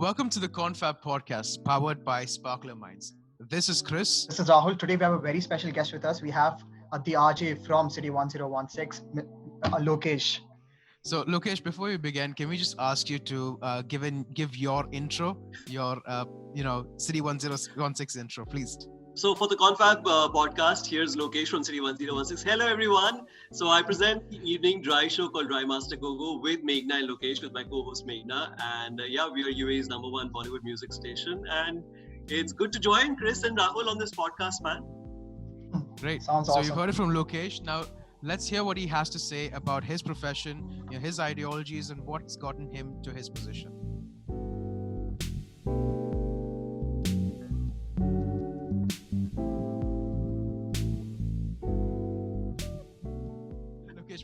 Welcome to the Confab Podcast, powered by Sparkler Minds. This is Chris. This is Rahul. Today we have a very special guest with us. We have the RJ from City 1016, Lokesh. So, Lokesh, before we begin, can we just ask you to give your intro, your City 1016 intro, please? So for the Confab podcast, here's Lokesh from City 1016. Hello everyone. So I present the evening dry show called Dry Master Gogo with Meghna and Lokesh, with my co-host Meghna. And we are UAE's #1 Bollywood music station. And it's good to join Chris and Rahul on this podcast, man. Great. Sounds so awesome. You've heard it from Lokesh. Now let's hear what he has to say about his profession, his ideologies, and what's gotten him to his position.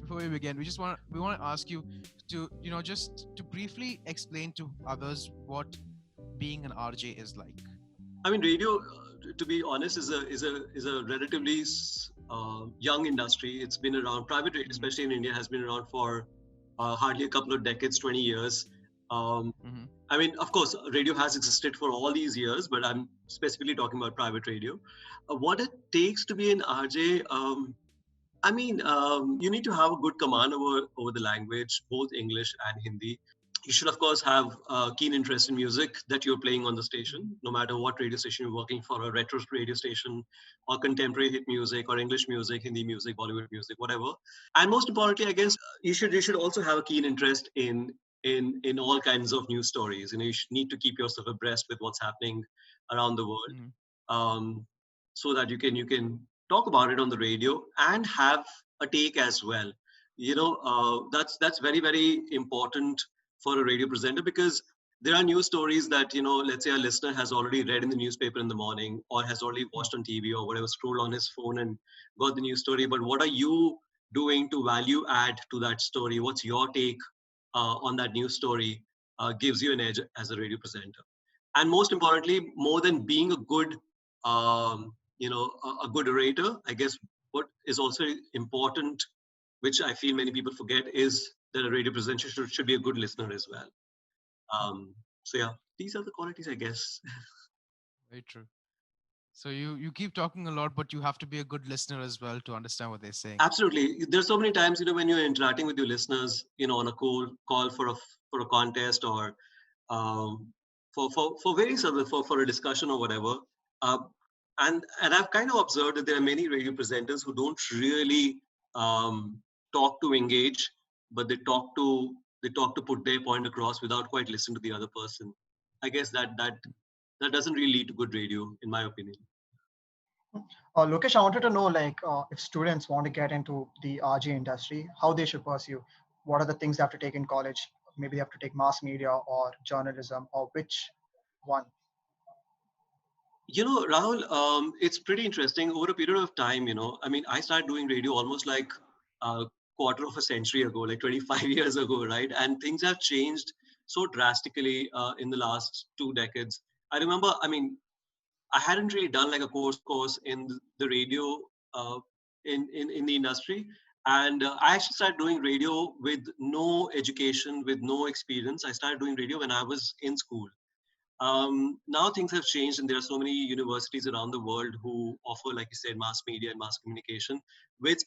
Before we begin, we want to ask you to just to briefly explain to others what being an RJ is like. I mean, radio, to be honest, is a relatively young industry. It's been around. Private radio, especially in India, has been around for hardly a couple of decades, 20 years. I mean, of course, radio has existed for all these years, but I'm specifically talking about private radio. What it takes to be an RJ. I mean, you need to have a good command over the language, both English and Hindi. You should, of course, have a keen interest in music that you're playing on the station, no matter what radio station you're working for, a retro radio station, or contemporary hit music, or English music, Hindi music, Bollywood music, whatever. And most importantly, I guess you should also have a keen interest in all kinds of news stories. You need to keep yourself abreast with what's happening around the world, so that you can talk about it on the radio and have a take as well. That's very, very important for a radio presenter, because there are news stories that, let's say a listener has already read in the newspaper in the morning, or has already watched on TV or whatever, scrolled on his phone and got the news story. But what are you doing to value add to that story? What's your take on that news story? Gives you an edge as a radio presenter. And most importantly, more than being a good a good orator, I guess what is also important, which I feel many people forget, is that a radio presenter should be a good listener as well. So yeah, these are the qualities, I guess. Very true. So you keep talking a lot, but you have to be a good listener as well to understand what they're saying. Absolutely. There's so many times, when you're interacting with your listeners, on a call for a contest, or for various other for a discussion or whatever. And I've kind of observed that there are many radio presenters who don't really talk to engage, but they talk to put their point across without quite listening to the other person. I guess that doesn't really lead to good radio, in my opinion. Lokesh, I wanted to know, if students want to get into the RJ industry, how they should pursue. What are the things they have to take in college? Maybe they have to take mass media or journalism, or which one? Rahul, it's pretty interesting. Over a period of time, I mean, I started doing radio almost like a quarter of a century ago, like 25 years ago, right? And things have changed so drastically in the last 2 decades. I remember, I mean, I hadn't really done like a course in the radio in the industry. And I actually started doing radio with no education, with no experience. I started doing radio when I was in school. Now things have changed, and there are so many universities around the world who offer, like you said, mass media and mass communication with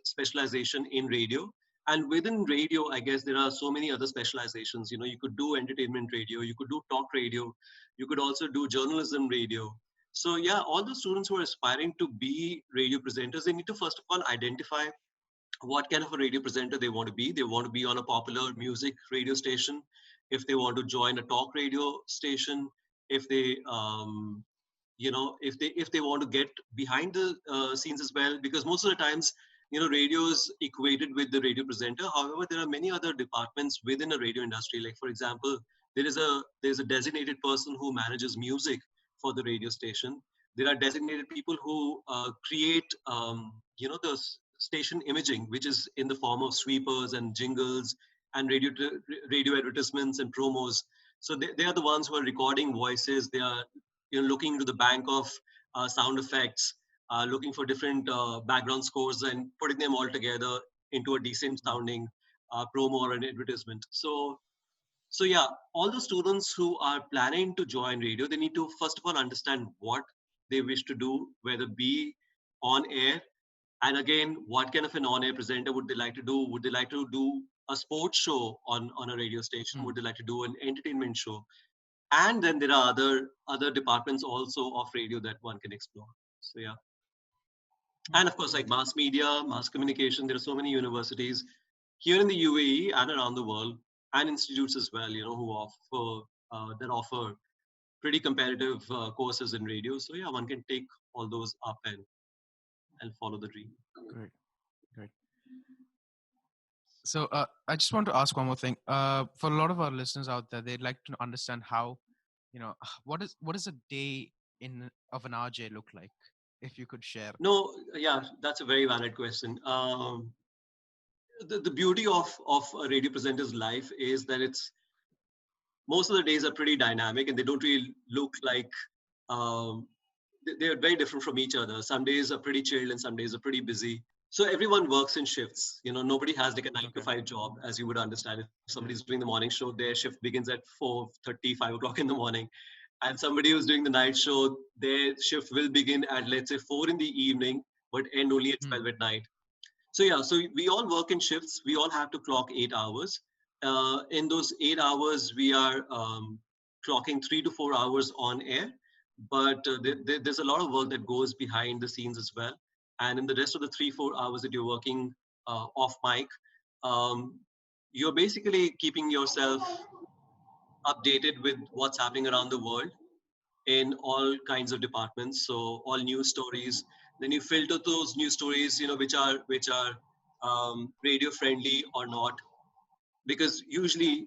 specialization in radio. And within radio, I guess there are so many other specializations. You could do entertainment radio, you could do talk radio, you could also do journalism radio. So yeah, all the students who are aspiring to be radio presenters, they need to first of all identify what kind of a radio presenter they want to be. They want to be on a popular music radio station. If they want to join a talk radio station, if they if they want to get behind the scenes as well, because most of the times radio is equated with the radio presenter. However, there are many other departments within a radio industry. Like, for example, there's a designated person who manages music for the radio station. There are designated people who create the station imaging, which is in the form of sweepers and jingles and radio advertisements and promos. So they are the ones who are recording voices. They are looking into the bank of sound effects, looking for different background scores and putting them all together into a decent sounding promo or an advertisement. So So yeah, all the students who are planning to join radio, they need to first of all understand what they wish to do, whether be on air, and again, what kind of an on-air presenter would they like to do? Would they like to do a sports show on a radio station? Would they like to do an entertainment show? And then there are other departments also of radio that one can explore. So yeah. And of course, like mass media, mass communication, there are so many universities here in the UAE and around the world, and institutes as well, who offer that offer pretty competitive courses in radio. So yeah, one can take all those up and follow the dream. Great, great. So I just want to ask one more thing. For a lot of our listeners out there, they'd like to understand how, what is a day in of an RJ look like? If you could share. No, yeah, that's a very valid question. The beauty of a radio presenter's life is that it's most of the days are pretty dynamic and they don't really look like um, they're very different from each other. Some days are pretty chilled and some days are pretty busy. So everyone works in shifts. Nobody has like a 9 to 5 job, as you would understand. If somebody's doing the morning show, their shift begins at 4:30, 5 o'clock in the morning. And somebody who's doing the night show, their shift will begin at, let's say, 4 in the evening, but end only at 12 at night. So yeah, so we all work in shifts. We all have to clock 8 hours. In those 8 hours, we are clocking 3 to 4 hours on air, but there's a lot of work that goes behind the scenes as well. And in the rest of the 3-4 hours that you're working off mic, you're basically keeping yourself updated with what's happening around the world in all kinds of departments. So all news stories. Then you filter those news stories, which are radio friendly or not, because usually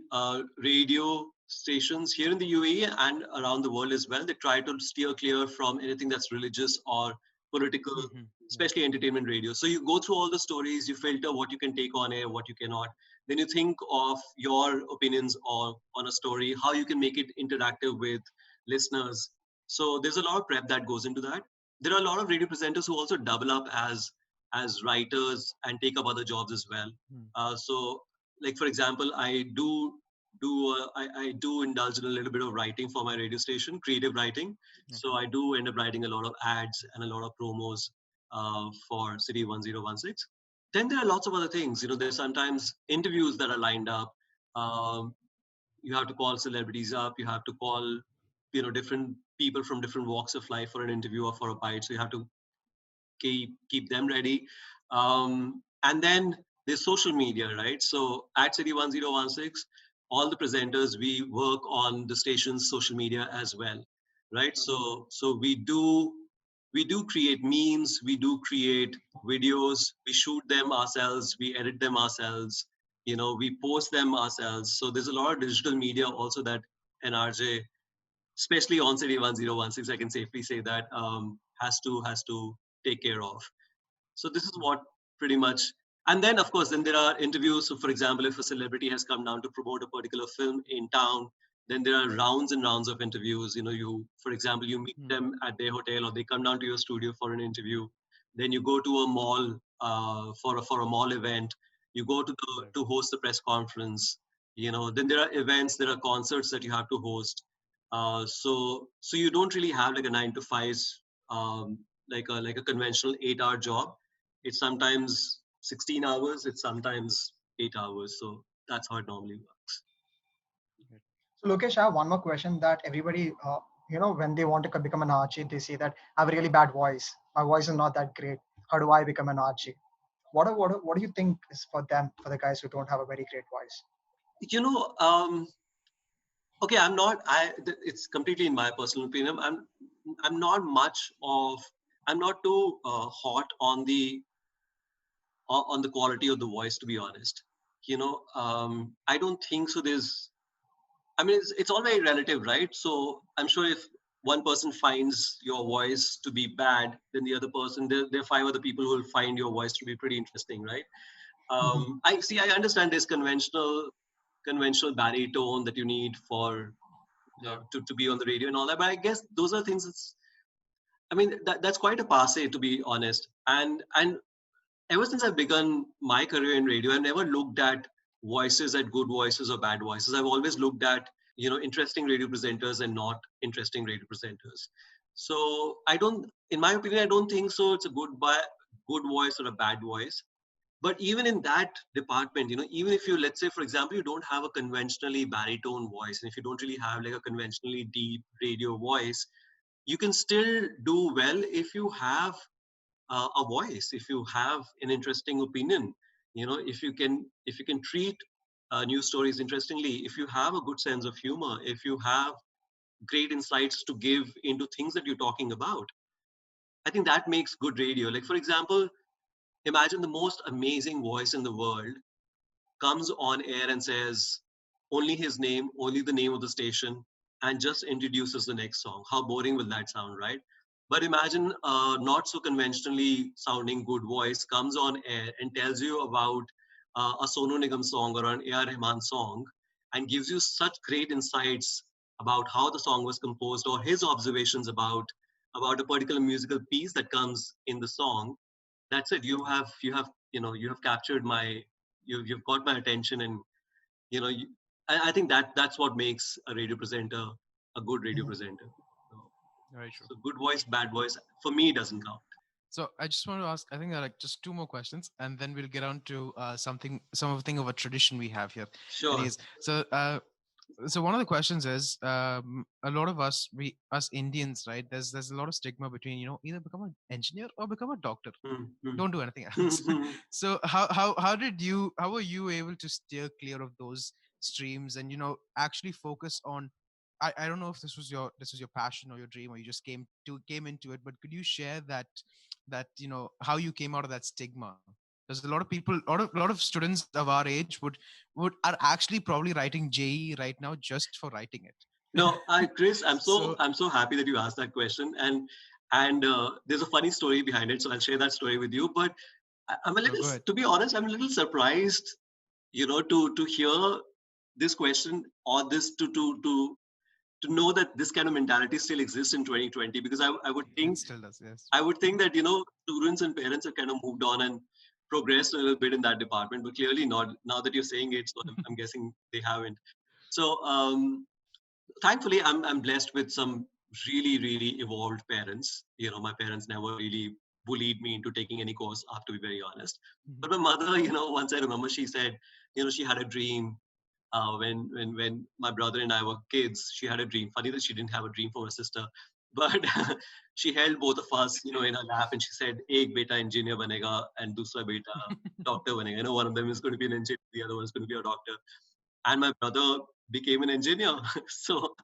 radio stations here in the UAE and around the world as well, they try to steer clear from anything that's religious or political, especially entertainment radio. So you go through all the stories, you filter what you can take on air, what you cannot. Then you think of your opinions on a story, how you can make it interactive with listeners. So there's a lot of prep that goes into that. There are a lot of radio presenters who also double up as writers and take up other jobs as well. So like for example, I do indulge in a little bit of writing for my radio station, creative writing. So I do end up writing a lot of ads and a lot of promos for City 1016. Then there are lots of other things. There's sometimes interviews that are lined up. You have to call celebrities up. You have to call, different people from different walks of life for an interview or for a bite. So you have to keep them ready. And then there's social media, right? So at City 1016, all the presenters, we work on the station's social media as well, right? So we do create memes, we do create videos, we shoot them ourselves, we edit them ourselves, we post them ourselves. So there's a lot of digital media also that an RJ, especially on City 1016, I can safely say that has to take care of. So this is what pretty much. And then, of course, then there are interviews. So, for example, if a celebrity has come down to promote a particular film in town, then there are rounds and rounds of interviews. For example, you meet them at their hotel or they come down to your studio for an interview. Then you go to a mall for a mall event. You go to host the press conference. Then there are events, there are concerts that you have to host. So you don't really have like a 9 to 5, like a conventional 8-hour job. It's sometimes 16 hours, it's sometimes 8 hours. So that's how it normally works. So Lokesh, I have one more question that everybody, when they want to become an RJ, they say that I have a really bad voice. My voice is not that great. How do I become an RJ? What do you think is for them, for the guys who don't have a very great voice? Okay, it's completely in my personal opinion. I'm not too hot on the quality of the voice, to be honest. I don't think so. It's all very relative, right? So I'm sure if one person finds your voice to be bad, then the other person, there are 5 other people who will find your voice to be pretty interesting, right? I understand this conventional baritone that you need for to be on the radio and all that, but I guess those are things that's quite a passe, to be honest. And ever since I've begun my career in radio, I've never looked at voices at good voices or bad voices. I've always looked at, interesting radio presenters and not interesting radio presenters. So I don't, in my opinion, I don't think so. It's a good voice or a bad voice. But even in that department, even if you, let's say, for example, you don't have a conventionally baritone voice, and if you don't really have like a conventionally deep radio voice, you can still do well if you have a voice, if you have an interesting opinion, if you can treat news stories interestingly, if you have a good sense of humor, if you have great insights to give into things that you're talking about, I think that makes good radio. Like, for example, imagine the most amazing voice in the world comes on air and says only his name, only the name of the station, and just introduces the next song. How boring will that sound, right? But imagine a not so conventionally sounding good voice comes on air and tells you about a Sonu Nigam song or an A.R. Rahman song, and gives you such great insights about how the song was composed or his observations about a particular musical piece that comes in the song. That's it. You have captured my, you've got my attention. And you know you, I think that's what makes a radio presenter a good radio Mhm. presenter. So, Very true. so good voice, bad voice, for me doesn't count. So I just want to ask. I think there are like just two more questions, and then we'll get on to something of a tradition we have here. Sure. Anyways, so one of the questions is, a lot of us Indians, right? There's a lot of stigma between, either become an engineer or become a doctor. Hmm, hmm. Don't do anything else. So how were you able to steer clear of those streams and actually focus on, I don't know if this was your passion or your dream, or you just came into it, but could you share that how you came out of that stigma? There's a lot of people, a lot of students of our age would are actually probably writing JE right now just for writing it. No, Chris, I'm so So I'm so happy that you asked that question, and there's a funny story behind it, so I'll share that story with you. But I'm a little, go ahead. to be honest, I'm a little surprised, to hear this question, or this to know that this kind of mentality still exists in 2020. Because I would It think still does, yes. I would think that students and parents have kind of moved on and progressed a little bit in that department, but clearly not. Now that you're saying it, so I'm guessing they haven't. So thankfully, I'm blessed with some really really evolved parents. My parents never really bullied me into taking any course. I have to be very honest. But Mhm. my mother, once I remember, she said, she had a dream when my brother and I were kids. She had a dream. Funny that she didn't have a dream for her sister, but she held both of us, in her lap, and she said, "Ek beta engineer banega, and dusra beta doctor banega." One of them is going to be an engineer, the other one is going to be a doctor. And my brother became an engineer. So,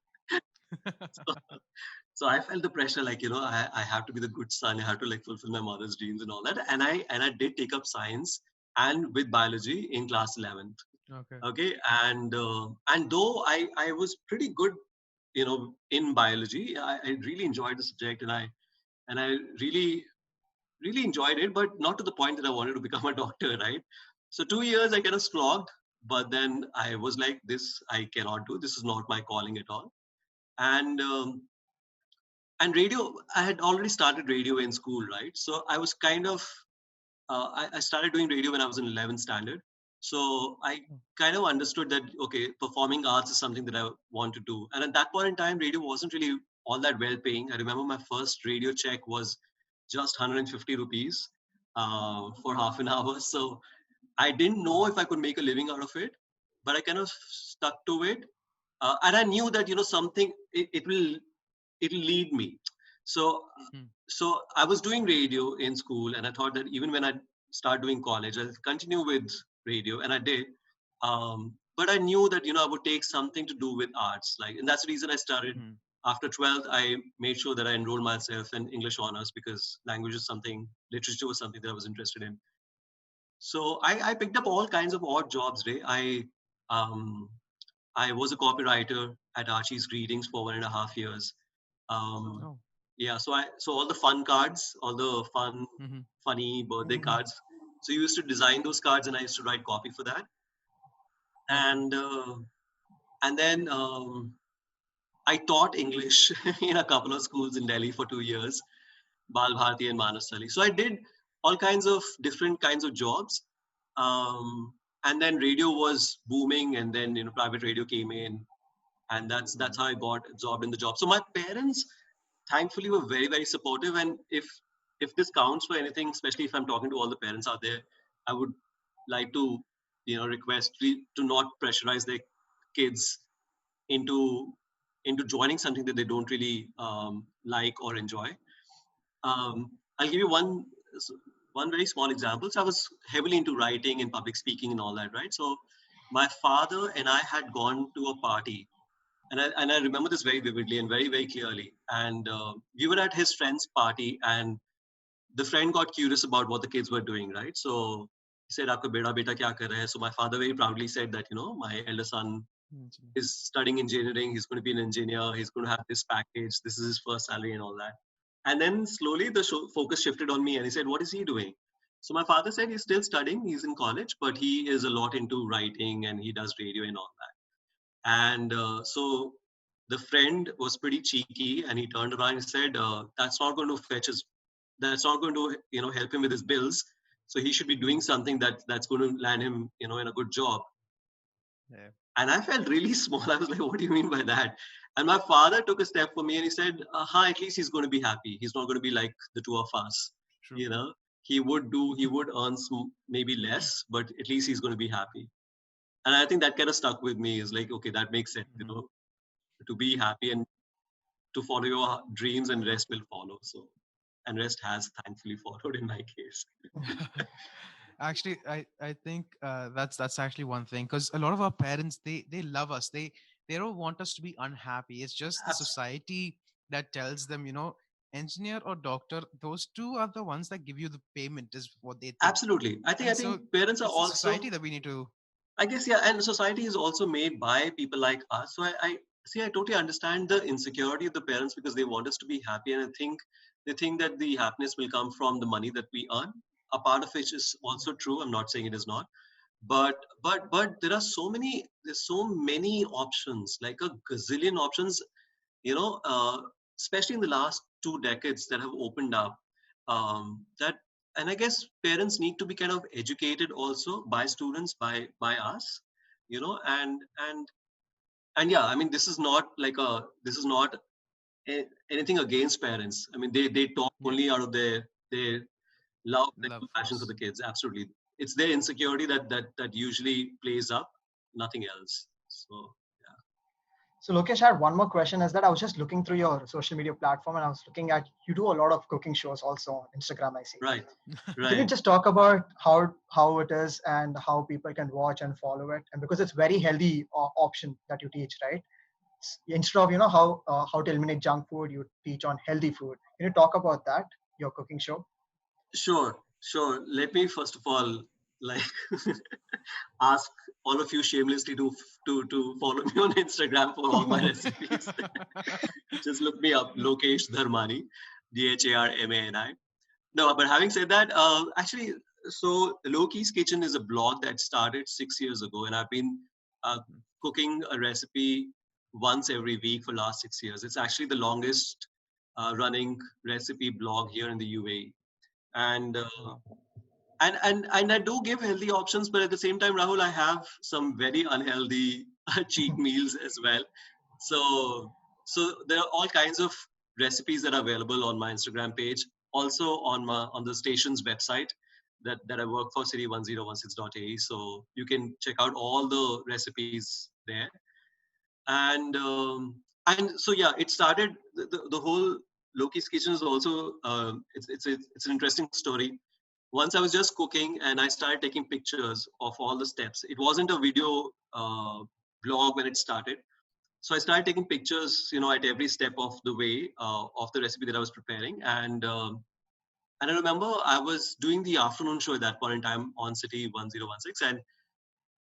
so I felt the pressure, like, I have to be the good son. I have to like fulfill my mother's dreams and all that. And I did take up science and with biology in class 11th. Okay. Okay, and though I was pretty good, in biology, I really enjoyed the subject, and I really really enjoyed it, but not to the point that I wanted to become a doctor, right? So 2 years I kind of slogged, but then I was like, this I cannot do. This is not my calling at all. And and radio, I had already started radio in school, right? So I was kind of I started doing radio when I was in 11th standard. So I kind of understood that, okay, performing arts is something that I want to do. And at that point in time, radio wasn't really all that well paying. I remember my first radio check was just 150 rupees for half an hour. So I didn't know if I could make a living out of it, but I kind of stuck to it. And I knew that, something, it'll lead me. So Hmm. so I was doing radio in school, and I thought that even when I start doing college, I'll continue with radio, and I did. But I knew that I would take something to do with arts, like, and that's the reason I started. Hmm. After 12th, I made sure that I enrolled myself in English honors, because language is something, literature was something that I was interested in. So I picked up all kinds of odd jobs. Ray. Um, I was a copywriter at Archie's Greetings for 1.5 years. Um, Oh. yeah, so all the fun cards, all the Hmm. funny birthday Mhm. cards. So you used to design those cards, and I used to write copy for that. Okay. And then I taught English in a couple of schools in Delhi for 2 years, Bal Bharati and Manasali. So I did all kinds of different kinds of jobs. Um, and then radio was booming, and then private radio came in, and that's how I got absorbed in the job. So my parents, thankfully, were very very supportive. And if this counts for anything, especially if I'm talking to all the parents out there, I would like to request to not pressurize their kids into joining something that they don't really like or enjoy. I'll give you one very small example. So I was heavily into writing and public speaking and all that, right? So my father and I had gone to a party, and I remember this very vividly and very very clearly. And we were at his friend's party, and the friend got curious about what the kids were doing, right? So he said, "Aapka beta kya kar raha hai?" So my father very proudly said that my elder son is studying engineering. He's going to be an engineer. He's going to have this package. This is his first salary and all that. And then slowly the focus shifted on me, and he said, "What is he doing?" So my father said he's still studying. He's in college, but he is a lot into writing and he does radio and all that. And so the friend was pretty cheeky, and he turned around and said, "That's not going to fetch his. That's not going to help him with his bills. So he should be doing something that's going to land him in a good job." Yeah. And I felt really small. I was like, "What do you mean by that?" And my father took a step for me, and he said, at least he's going to be happy. He's not going to be like the two of us. True. You know, he would earn maybe less, but at least he's going to be happy. And I think that kind of stuck with me. Is like, okay, that makes sense. To be happy and to follow your dreams, and rest will follow. So, and rest has thankfully followed in my case. Actually, I think that's actually one thing, because a lot of our parents, they love us. They don't want us to be unhappy. It's just the Absolutely. society that tells them, engineer or doctor, those two are the ones that give you the payment, is what they think. Absolutely. I And think so parents are it's the society also, that we need to. I guess, yeah, and society is also made by people like us. So I see, I totally understand the insecurity of the parents because they want us to be happy, and I think they think that the happiness will come from the money that we earn. A part of which is also true. I'm not saying it is not, but there's so many options, like a gazillion options, you know, uh, especially in the last 2 decades that have opened up. That and I guess parents need to be kind of educated also by students, by us, and yeah, I mean, this is not anything against parents. I mean, they talk Yeah, only out of their love and love, compassion for yes. the kids. Absolutely, it's their insecurity that usually plays up, nothing else. So So Lokesh, I had one more question. Is that I was just looking through your social media platform, and I was looking at you do a lot of cooking shows also on Instagram, I see. right, Can you right. just talk about how it is and how people can watch and follow it? And because it's very healthy option that you teach, right? Instead of how to eliminate junk food, you teach on healthy food. Can you talk about that? Your cooking show. Sure, sure. Let me first of all like ask all of you shamelessly to follow me on Instagram for all my recipes. Just look me up, Lokesh Dharmani, Dharmani. No, but having said that, actually, so Loki's Kitchen is a blog that started 6 years ago, and I've been uh, cooking a recipe once every week for last 6 years. It's actually the longest running recipe blog here in the UAE, and Wow. and I do give healthy options, but at the same time, Rahul, I have some very unhealthy cheat meals as well. So there are all kinds of recipes that are available on my Instagram page, also on the station's website that I work for, city1016.ae. So you can check out all the recipes there. And so yeah, it started the whole Loki's Kitchen is also it's an interesting story. Once I was just cooking and I started taking pictures of all the steps. It wasn't a video blog when it started. So I started taking pictures, at every step of the way of the recipe that I was preparing. And I remember I was doing the afternoon show at that point in time on City 1016.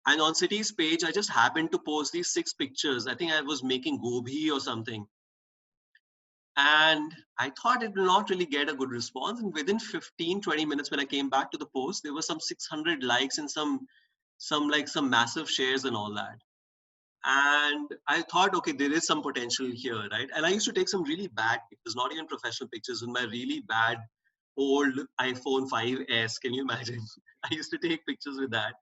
And on City's page, I just happened to post these 6 pictures. I think I was making gobi or something. And I thought it will not really get a good response. And within 15-20 minutes, when I came back to the post, there were some 600 likes and some massive shares and all that. And I thought, okay, there is some potential here, right? And I used to take some really bad pictures, not even professional pictures, with my really bad old iPhone 5S. Can you imagine? I used to take pictures with that.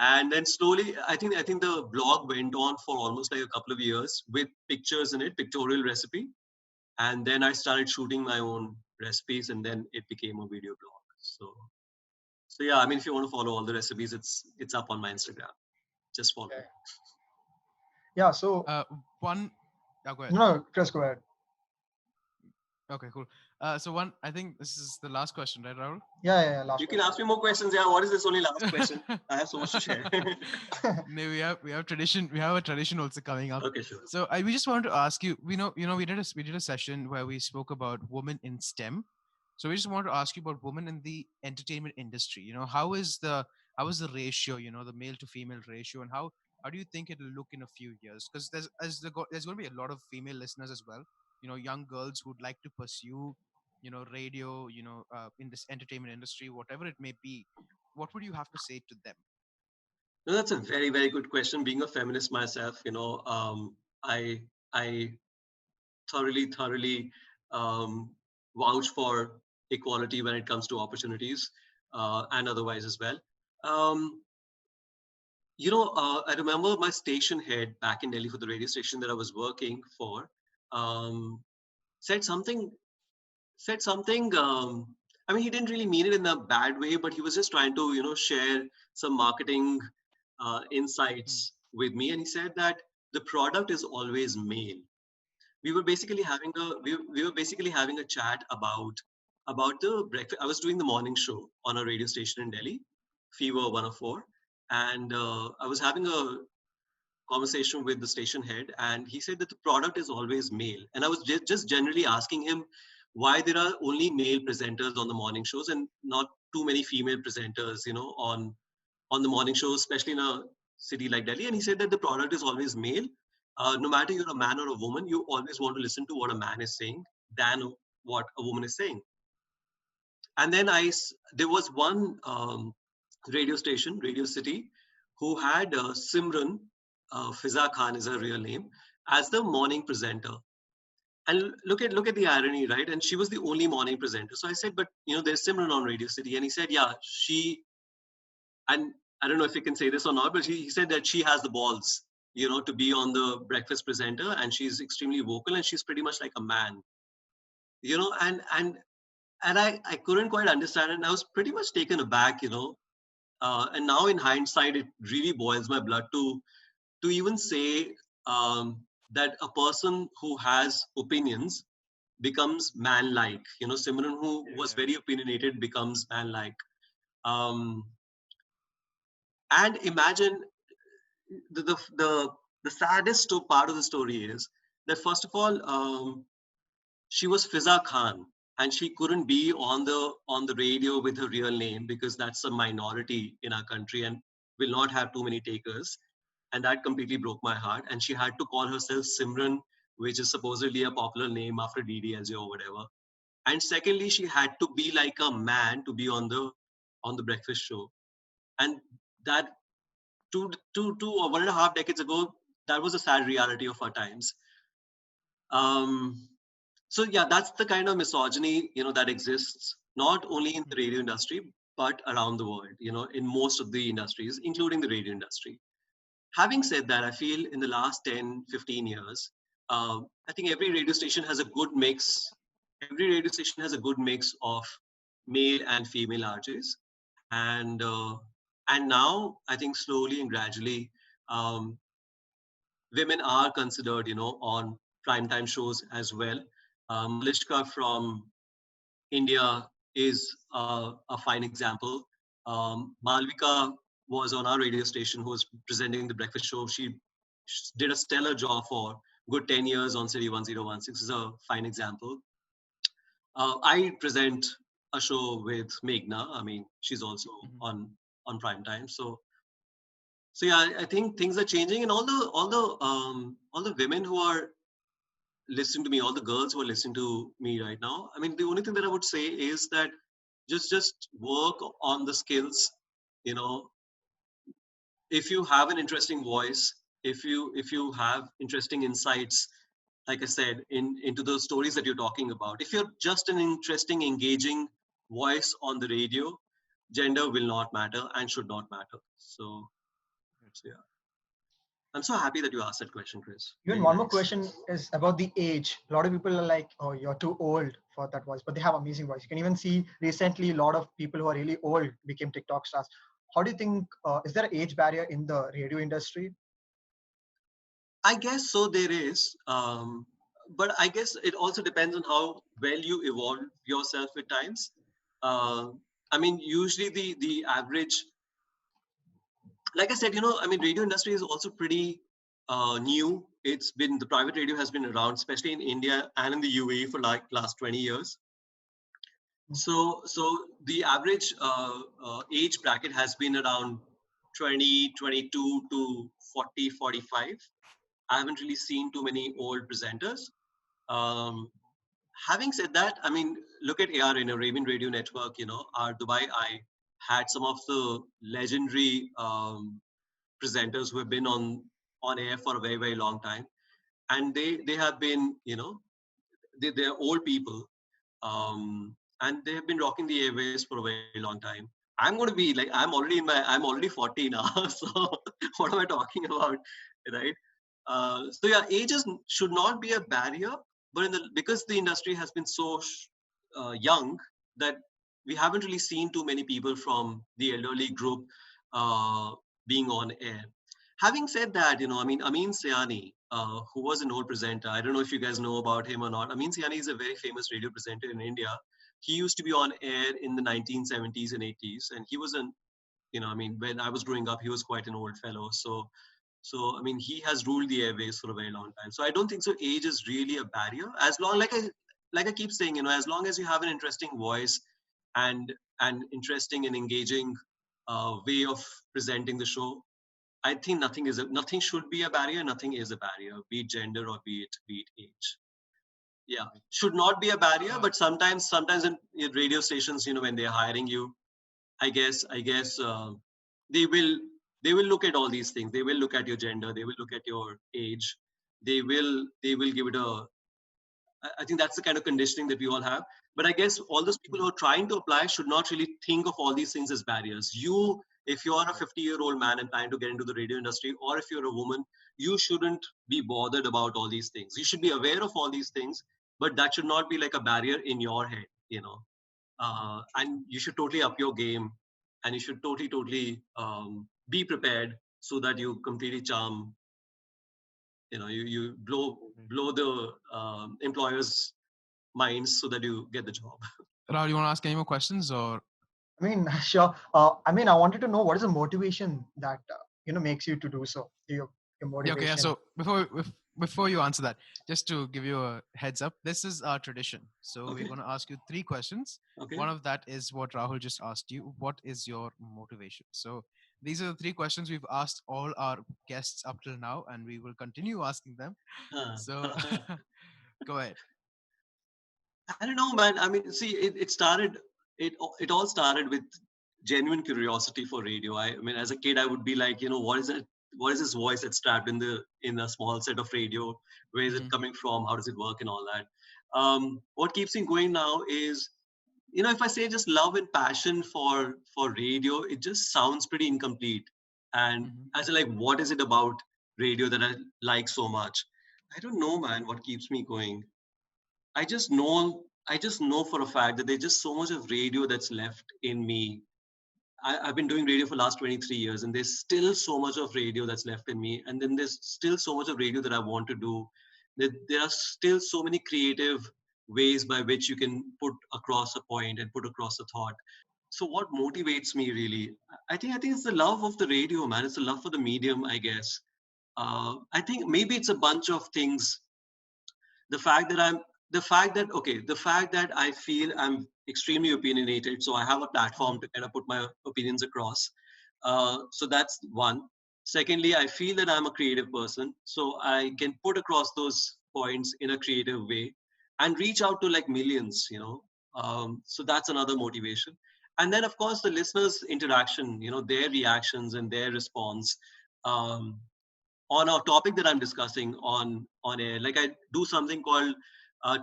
And then slowly, I think the blog went on for almost like a couple of years with pictures in it, pictorial recipe. And then I started shooting my own recipes, and then it became a video blog. So yeah, I mean, if you want to follow all the recipes, it's up on my Instagram. Just follow Okay. it. Yeah. So One. Go ahead. no, Chris, go ahead. Okay, cool. So one, I think this is the last question, right, Rahul? Yeah. Last You can question. ask me more questions. Yeah, what is this only last question? I have so much to share. No, we have tradition. We have a tradition also coming up. Okay, sure. So we just wanted to ask you. We did a session where we spoke about women in STEM. So we just wanted to ask you about women in the entertainment industry. How is the ratio? The male to female ratio, and how do you think it'll look in a few years? Because there's going to be a lot of female listeners as well. Young girls who'd like to pursue radio, in this entertainment industry, whatever it may be. What would you have to say to them? No, that's a very, very good question. Being a feminist myself, I I thoroughly um, vouch for equality when it comes to opportunities and otherwise as well. Um, I remember my station head back in Delhi for the radio station that I was working for um, said something said something. I mean, he didn't really mean it in a bad way, but he was just trying to, share some marketing Hmm. insights with me. And he said that the product is always male. We were basically having a chat about the breakfast. I was doing the morning show on a radio station in Delhi, Fever 104, and I was having a conversation with the station head, and he said that the product is always male. And I was just generally asking him why there are only male presenters on the morning shows and not too many female presenters, on the morning shows, especially in a city like Delhi. And he said that the product is always male. No matter you're a man or a woman, you always want to listen to what a man is saying than what a woman is saying. And then there was one radio station, Radio City, who had Simran, Fiza Khan is her real name, as the morning presenter. And look at the irony, right? And she was the only morning presenter. So I said, but there's Simran on Radio City, and he said, yeah, and I don't know if he can say this or not, but he said that she has the balls, to be on the breakfast presenter, and she's extremely vocal, and she's pretty much like a man, and I couldn't quite understand it. And I was pretty much taken aback, and now in hindsight, it really boils my blood to even say that a person who has opinions becomes man-like. Simran, who Yeah, was yeah. very opinionated, becomes man-like. Um, and imagine the saddest part of the story is that first of all, she was Fiza Khan, and she couldn't be on the radio with her real name because that's a minority in our country and will not have too many takers. And that completely broke my heart. And she had to call herself Simran, which is supposedly a popular name after DDLJ or whatever. And secondly, she had to be like a man to be on the breakfast show. And that two or 1.5 decades ago, that was a sad reality of our times. Um, so yeah, that's the kind of misogyny that exists not only in the Hmm. radio industry but around the world. In most of the industries, including the radio industry. Having said that, I feel in the last 10-15 years, I think every radio station has a good mix. Every radio station has a good mix of male and female RJs, and now I think slowly and gradually, um, women are considered, on primetime shows as well. Malishka from India is a fine example. Malvika was on our radio station who was presenting the breakfast show. She did a stellar job for good 10 years on City 1016 is a fine example. I present a show with Meghna. I mean, she's also Hmm. on prime time. So yeah, I think things are changing, and all the women who are listening to me, all the girls who are listening to me right now, I mean, the only thing that I would say is that just work on the skills. You know, if you have an interesting voice, if you have interesting insights, like I said, into the stories that you're talking about, if you're just an interesting, engaging voice on the radio, gender will not matter and should not matter. So So yeah, I'm so happy that you asked that question, Chris. Even Really one more nice. question is about the age. A lot of people are like, "Oh, you're too old for that voice," but they have amazing voice. You can even see recently a lot of people who are really old became TikTok stars. How do you think? Is there an age barrier in the radio industry? I guess so. There is, but I guess it also depends on how well you evolve yourself at times. Uh, I mean, usually the average, like I said, I mean, radio industry is also pretty new. It's been the private radio has been around, especially in India and in the UAE for like last 20 years. So the average age bracket has been around 20, 22 to 40, 45. I haven't really seen too many old presenters. Um, Having said that, I mean, look at AR in Arabian Radio Network. Our Dubai Eye had some of the legendary presenters who have been on air for a very very long time, and they have been they're old people, and they have been rocking the airways for a very long time. I'm going to be like I'm already 40 now, so what am I talking about, right? So yeah, ages should not be a barrier, but because the industry has been so young that we haven't really seen too many people from the elderly group uh, being on air. Having said that, I mean, Amin Sayani, who was an old presenter, I don't know if you guys know about him or not. Amin Sayani is a very famous radio presenter in India. He used to be on air in the 1970s and 80s, and he was I mean, when I was growing up, he was quite an old fellow. So I mean, he has ruled the airways for a very long time. So I don't think so. Age is really a barrier. As long, like I keep saying, as long as you have an interesting voice and an interesting and engaging way of presenting the show, I think nothing should be a barrier. Nothing is a barrier, be it gender or be it age. Yeah, should not be a barrier. Uh, But sometimes in radio stations, when they're hiring you, I guess they will they will look at all these things. They will look at your gender. They will look at your age. They will give it a. I think that's the kind of conditioning that we all have. But I guess all those people who are trying to apply should not really think of all these things as barriers. If you are a 50-year-old man and trying to get into the radio industry, or if you're a woman, you shouldn't be bothered about all these things. You should be aware of all these things, but that should not be like a barrier in your head. And you should totally up your game, and you should totally be prepared so that you completely charm. You blow the employers' minds so that you get the job. Rahul, you want to ask any more questions or? I mean, sure. I mean, I wanted to know what is the motivation that makes you to do so. Your Yeah, okay. Yeah. motivation. So before you answer that, just to give you a heads up, this is our tradition. So we're Okay. going to ask you three questions. Okay. One of that is what Rahul just asked you. What is your motivation? So these are the three questions we've asked all our guests up till now, and we will continue asking them. Uh, So go ahead. I don't know, man. I mean, see, it started. It all started with genuine curiosity for radio. I mean, as a kid, I would be like, what is it? What is this voice that's trapped in a small set of radio? Where is it Hmm. coming from? How does it work and all that? What keeps me going now is, if I say just love and passion for radio, it just sounds pretty incomplete. And Hmm. as like, what is it about radio that I like so much? I don't know, man. What keeps me going? I just know. I just know for a fact that there's just so much of radio that's left in me. I've been doing radio for the last 23 years, and there's still so much of radio that's left in me. And then there's still so much of radio that I want to do. There are still so many creative ways by which you can put across a point and put across a thought. So what motivates me really? I think it's the love of the radio, man. It's the love for the medium, I guess. I think maybe it's a bunch of things. The fact that I'm the fact that I feel I'm extremely opinionated, so I have a platform to kind of put my opinions across. So that's one. Secondly, I feel that I'm a creative person, so I can put across those points in a creative way and reach out to like millions. So that's another motivation. And then of course the listeners interaction, their reactions and their response. um, on a topic that I'm discussing on air. Like I do something called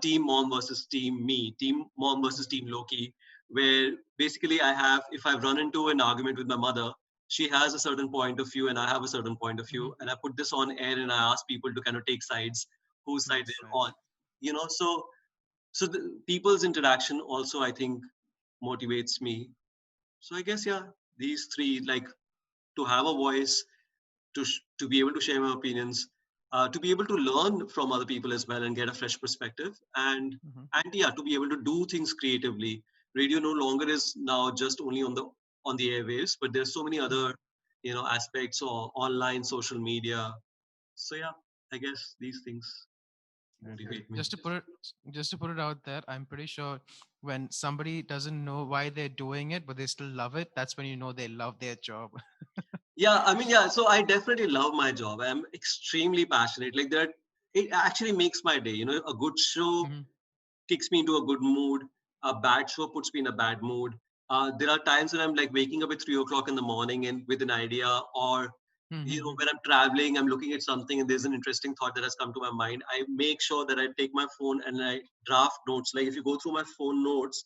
Team Mom versus Team Me, Team Mom versus Team Loki, where basically I have, if I've run into an argument with my mother, she has a certain point of view and I have a certain point of Hmm. view, and I put this on air and I ask people to kind of take sides, whose side Nice, they're on. nice. So the people's interaction also, I think, motivates me. So I guess, yeah, these three, like, to have a voice, to be able to share my opinions, to be able to learn from other people as well and get a fresh perspective, Hmm. and yeah, to be able to do things creatively. Radio no longer is now just only on the airwaves, but there's so many Hmm. other aspects, or online social media. So yeah, I guess these things Right, right. motivate me. Just to put it out there, I'm pretty sure when somebody doesn't know why they're doing it, but they still love it, that's when you know they love their job. Yeah, I mean, yeah, so I definitely love my job. I'm extremely passionate. Like that, it actually makes my day. A good show Hmm. kicks me into a good mood. A bad show puts me in a bad mood. There are times when I'm like waking up at 3 o'clock in the morning and with an idea, or Hmm. when I'm traveling, I'm looking at something and there's an interesting thought that has come to my mind. I make sure that I take my phone and I draft notes. Like if you go through my phone notes,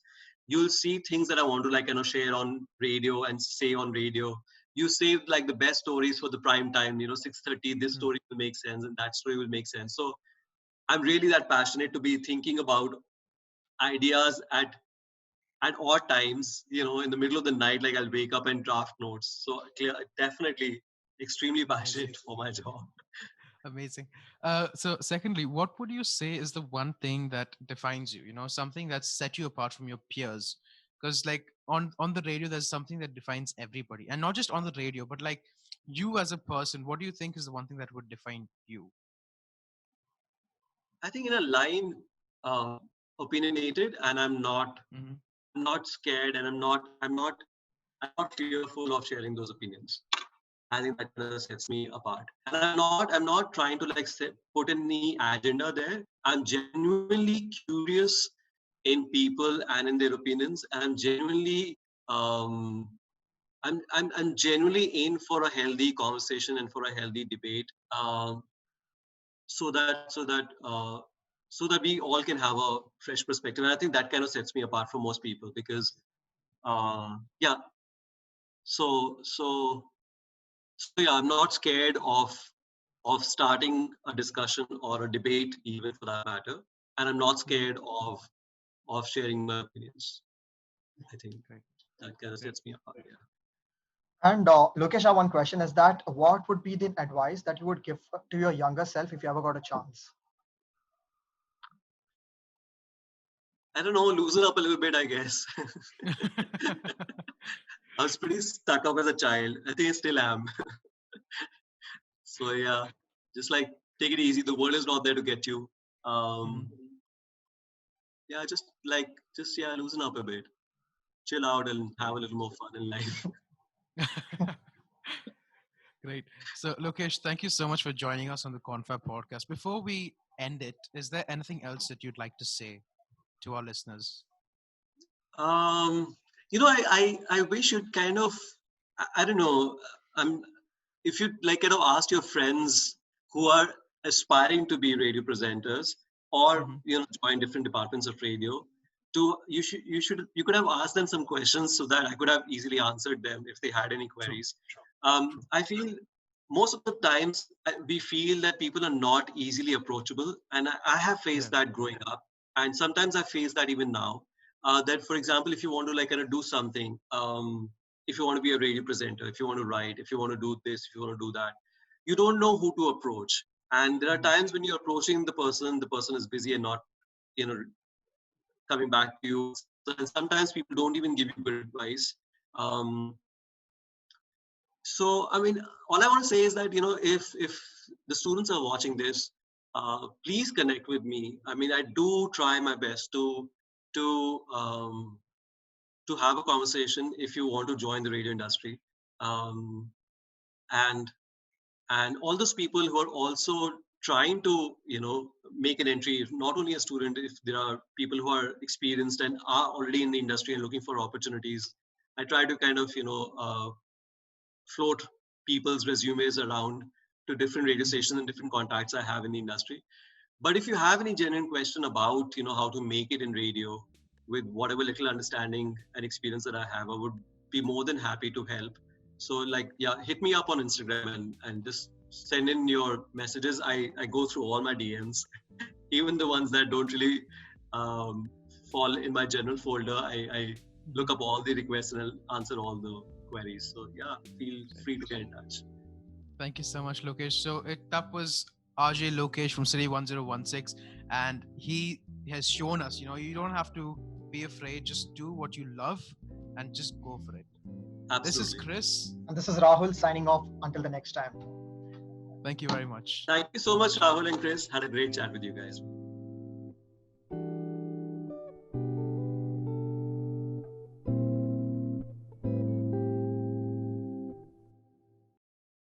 you'll see things that I want to, like, share on radio and say on radio. You save like the best stories for the prime time. 6:30. This Hmm. story will make sense and that story will make sense. So I'm really that passionate to be thinking about ideas at odd times, in the middle of the night, like I'll wake up and draft notes. So clear, definitely extremely Amazing. passionate for my job. Amazing. So, secondly, what would you say is the one thing that defines you? Something that set you apart from your peers. Because, like on the radio, there's something that defines everybody, and not just on the radio, but like you as a person. What do you think is the one thing that would define you? I think in a line, uh, opinionated, and Hmm. I'm not scared, and I'm not fearful of sharing those opinions. I think that kind of sets me apart. And I'm not trying to like put any agenda there. I'm genuinely curious in people and in their opinions, and um, I'm genuinely in for a healthy conversation and for a healthy debate, so that we all can have a fresh perspective. And I think that kind of sets me apart from most people because, yeah. So so so yeah, I'm not scared of starting a discussion or a debate, even for that matter, and I'm not Hmm. scared of sharing my opinions. I think Great, that kind of great. sets me apart. Yeah. And Lokesh, I have one question is that what would be the advice that you would give to your younger self if you ever got a chance? I don't know, loosen up a little bit, I guess. I was pretty stuck up as a child. I think I still am. So yeah, just like take it easy. The world is not there to get you. Mhm. Um, yeah, just yeah, loosen up a bit, chill out, and have a little more fun in life. Great. So, Lokesh, thank you so much for joining us on the Confab podcast. Before we end it, is there anything else that you'd like to say to our listeners? Um, I wish you'd kind of, I don't know, if you like kind of asked your friends who are aspiring to be radio presenters, or Hmm. join different departments of radio, you could have asked them some questions so that I could have easily answered them if they had any True, queries. true. I feel most of the times we feel that people are not easily approachable, and I have Yeah. faced that growing up, and sometimes I face that even now. That, for example, if you want to like kind of do something, if you want to be a radio presenter, if you want to write, if you want to do this, if you want to do that, you don't know who to approach. And there are Hmm. times when you're approaching the person is busy and not, you know, coming back to you. And sometimes people don't even give you good advice. Um, so, I mean, all I want to say is that, if the students are watching this, please connect with me. I mean, I do try my best to um, to have a conversation if you want to join the radio industry. Um, and and all those people who are also trying to make an entry, if not only a student, if there are people who are experienced and are already in the industry and looking for opportunities, I try to kind of float people's resumes around to different radio Hmm. stations and different contacts I have in the industry. But if you have any genuine question about how to make it in radio, with whatever little understanding and experience that I have, I would be more than happy to help. So like, yeah, hit me up on Instagram and just send in your messages. I go through all my DMs, even the ones that don't really fall in my general folder. I look up all the requests and I'll answer all the queries. So yeah, feel free to get in touch. Thank you so much, Lokesh. So that was RJ Lokesh from City 1016, and he has shown us, you don't have to be afraid. Just do what you love and just go for it. Absolutely. This is Chris. And this is Rahul signing off until the next time. Thank you very much. Thank you so much, Rahul and Chris. Had a great chat with you guys.